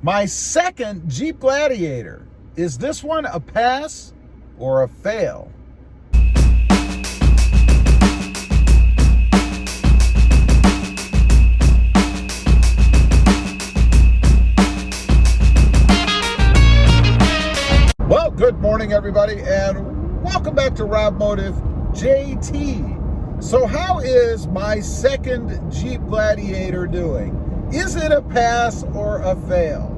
My second Jeep Gladiator. Is this one a pass or a fail? Well, good morning everybody and welcome back to Rob Motive JT. So how is my second Jeep Gladiator doing? Is it a pass or a fail?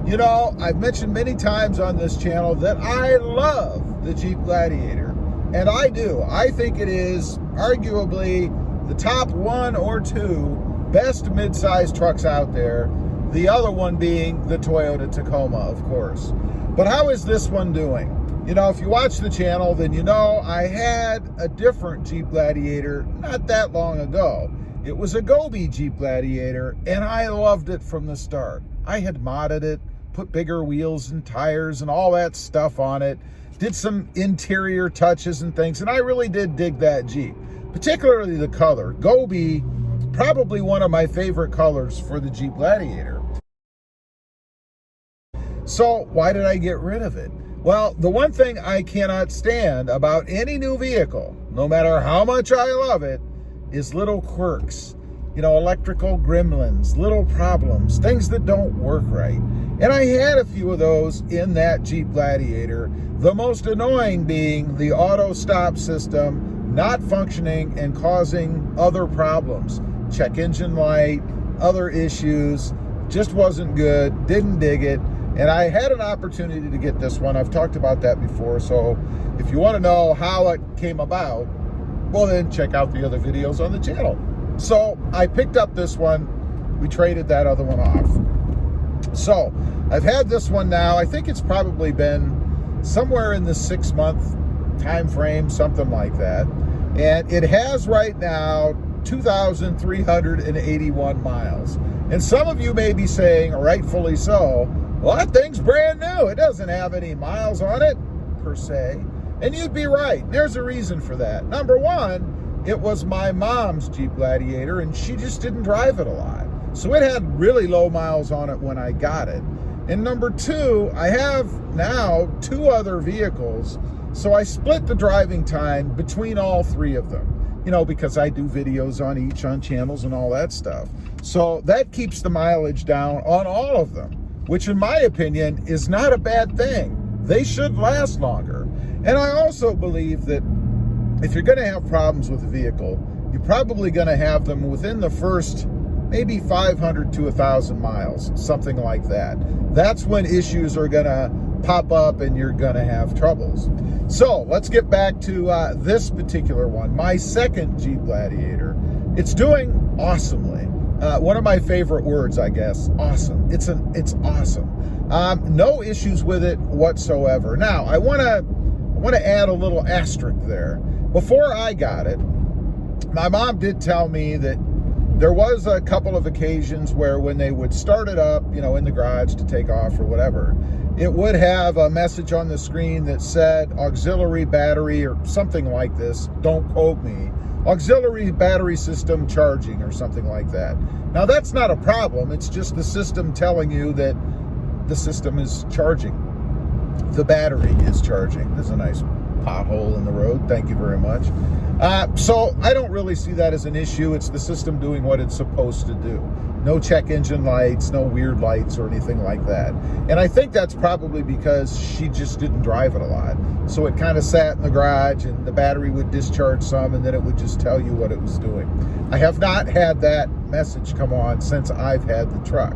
You know, I've mentioned many times on this channel that I love the Jeep Gladiator. And I do. I think it is arguably the top one or two best midsize trucks out there. The other one being the Toyota Tacoma, of course. But how is this one doing? You know, if you watch the channel, then you know I had a different Jeep Gladiator not that long ago. It was a Gobi Jeep Gladiator, and I loved it from the start. I had modded it, put bigger wheels and tires and all that stuff on it, did some interior touches and things, and I really did dig that Jeep, particularly the color. Gobi, probably one of my favorite colors for the Jeep Gladiator. So why did I get rid of it? Well, the one thing I cannot stand about any new vehicle, no matter how much I love it, is little quirks, you know, electrical gremlins, little problems, things that don't work right. And I had a few of those in that Jeep Gladiator, the most annoying being the auto stop system not functioning and causing other problems. Check engine light, other issues, just wasn't good, didn't dig it. And I had an opportunity to get this one. I've talked about that before. So if you want to know how it came about, well then check out the other videos on the channel. So I picked up this one. We traded that other one off. So I've had this one now. I think it's probably been somewhere in the 6-month time frame, something like that. And it has right now 2,381 miles. And some of you may be saying, rightfully so, well, that thing's brand new. It doesn't have any miles on it, per se. And you'd be right. There's a reason for that. Number one, it was my mom's Jeep Gladiator, and she just didn't drive it a lot. So it had really low miles on it when I got it. And number two, I have now 2 other vehicles, so I split the driving time between all 3 of them. You know, because I do videos on each, on channels and all that stuff. So that keeps the mileage down on all of them, which in my opinion is not a bad thing. They should last longer. And I also believe that if you're going to have problems with a vehicle, you're probably going to have them within the first maybe 500 to 1,000 miles, something like that. That's when issues are going to pop up and you're going to have troubles. So let's get back to this particular one, my second Jeep Gladiator. It's doing awesomely. One of my favorite words, I guess, awesome. It's awesome. No issues with it whatsoever. Now, I want to add a little asterisk there. Before I got it, my mom did tell me that there was a couple of occasions where when they would start it up, you know, in the garage to take off or whatever, it would have a message on the screen that said auxiliary battery or something like this. Don't quote me. Auxiliary battery system charging or something like that. Now that's not a problem. It's just the system telling you that the system is charging. The battery is charging. There's a nice pothole in the road. Thank you very much. So I don't really see that as an issue. It's the system doing what it's supposed to do. No check engine lights, no weird lights or anything like that. And I think that's probably because she just didn't drive it a lot. So it kind of sat in the garage and the battery would discharge some and then it would just tell you what it was doing. I have not had that message come on since I've had the truck.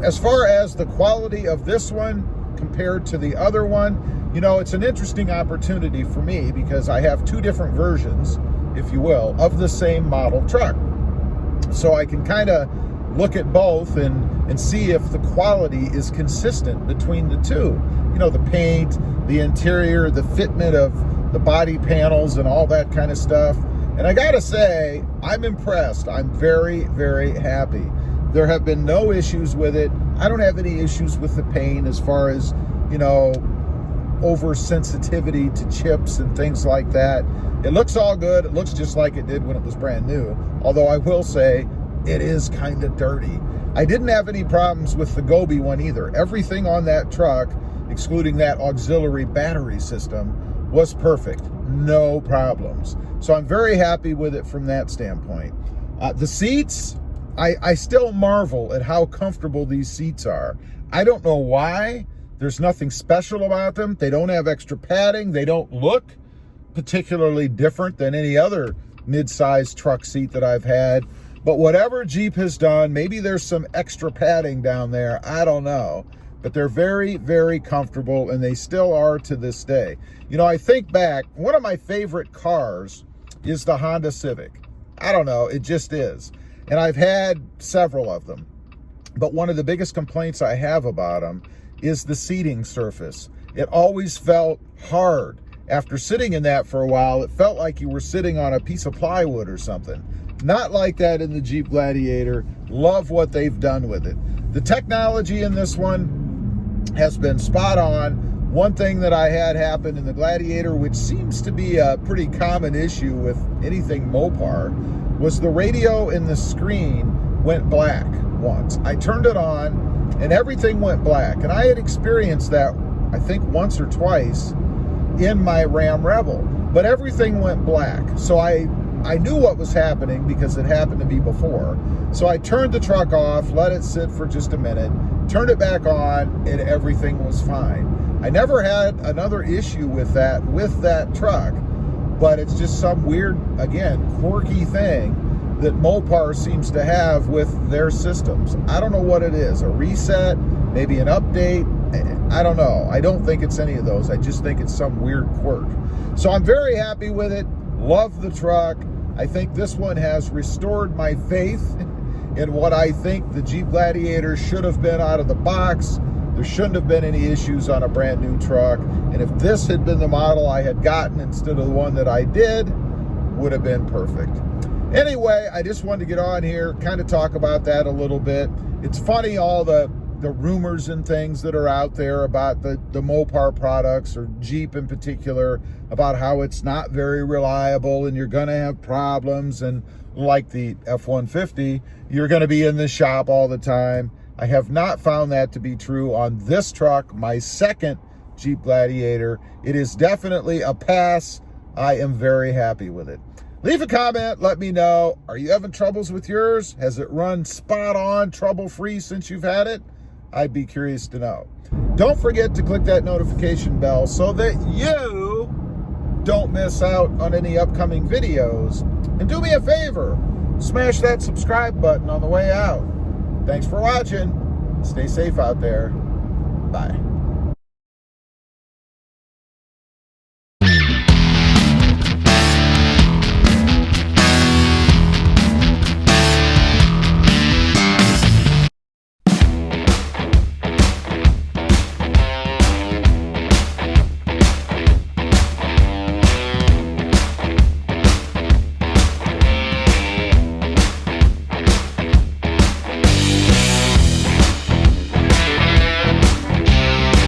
As far as the quality of this one compared to the other one, you know, it's an interesting opportunity for me because I have 2 different versions, if you will, of the same model truck. So I can kind of look at both and see if the quality is consistent between the 2. You know, the paint, the interior, the fitment of the body panels and all that kind of stuff. And I gotta say, I'm impressed. I'm very, very happy. There have been no issues with it. I don't have any issues with the paint as far as, you know, oversensitivity to chips and things like that. It looks all good. It looks just like it did when it was brand new. Although I will say, it is kind of dirty. I didn't have any problems with the Gobi one either. Everything on that truck, excluding that auxiliary battery system, was perfect. No problems. So I'm very happy with it from that standpoint. The seats, I still marvel at how comfortable these seats are. I don't know why. There's nothing special about them. They don't have extra padding. They don't look particularly different than any other mid-sized truck seat that I've had. But whatever Jeep has done, maybe there's some extra padding down there. I don't know. But they're very, very comfortable, and they still are to this day. You know, I think back, one of my favorite cars is the Honda Civic. I don't know, it just is. And I've had several of them. But one of the biggest complaints I have about them is the seating surface. It always felt hard. After sitting in that for a while, it felt like you were sitting on a piece of plywood or something. Not like that in the Jeep Gladiator. Love what they've done with it. The technology in this one has been spot on. One thing that I had happen in the Gladiator, which seems to be a pretty common issue with anything Mopar, was the radio in the screen went black once. I turned it on and everything went black. And I had experienced that, I think, once or twice in my Ram Rebel. But everything went black. So I knew what was happening because it happened to me before. So I turned the truck off, let it sit for just a minute, turned it back on, and everything was fine. I never had another issue with that truck, but it's just some weird, again, quirky thing that Mopar seems to have with their systems. I don't know what it is, a reset, maybe an update, I don't know. I don't think it's any of those. I just think it's some weird quirk. So I'm very happy with it. Love the truck. I think this one has restored my faith in what I think the Jeep Gladiator should have been out of the box. There shouldn't have been any issues on a brand new truck. And if this had been the model I had gotten instead of the one that I did, would have been perfect. Anyway, I just wanted to get on here, kind of talk about that a little bit. It's funny, all the rumors and things that are out there about the Mopar products, or Jeep in particular, about how it's not very reliable and you're going to have problems. And like the F-150, you're going to be in the shop all the time. I have not found that to be true on this truck, my second Jeep Gladiator. It is definitely a pass. I am very happy with it. Leave a comment, let me know. Are you having troubles with yours? Has it run spot on, trouble-free since you've had it? I'd be curious to know. Don't forget to click that notification bell so that you don't miss out on any upcoming videos. And do me a favor, smash that subscribe button on the way out. Thanks for watching. Stay safe out there. Bye.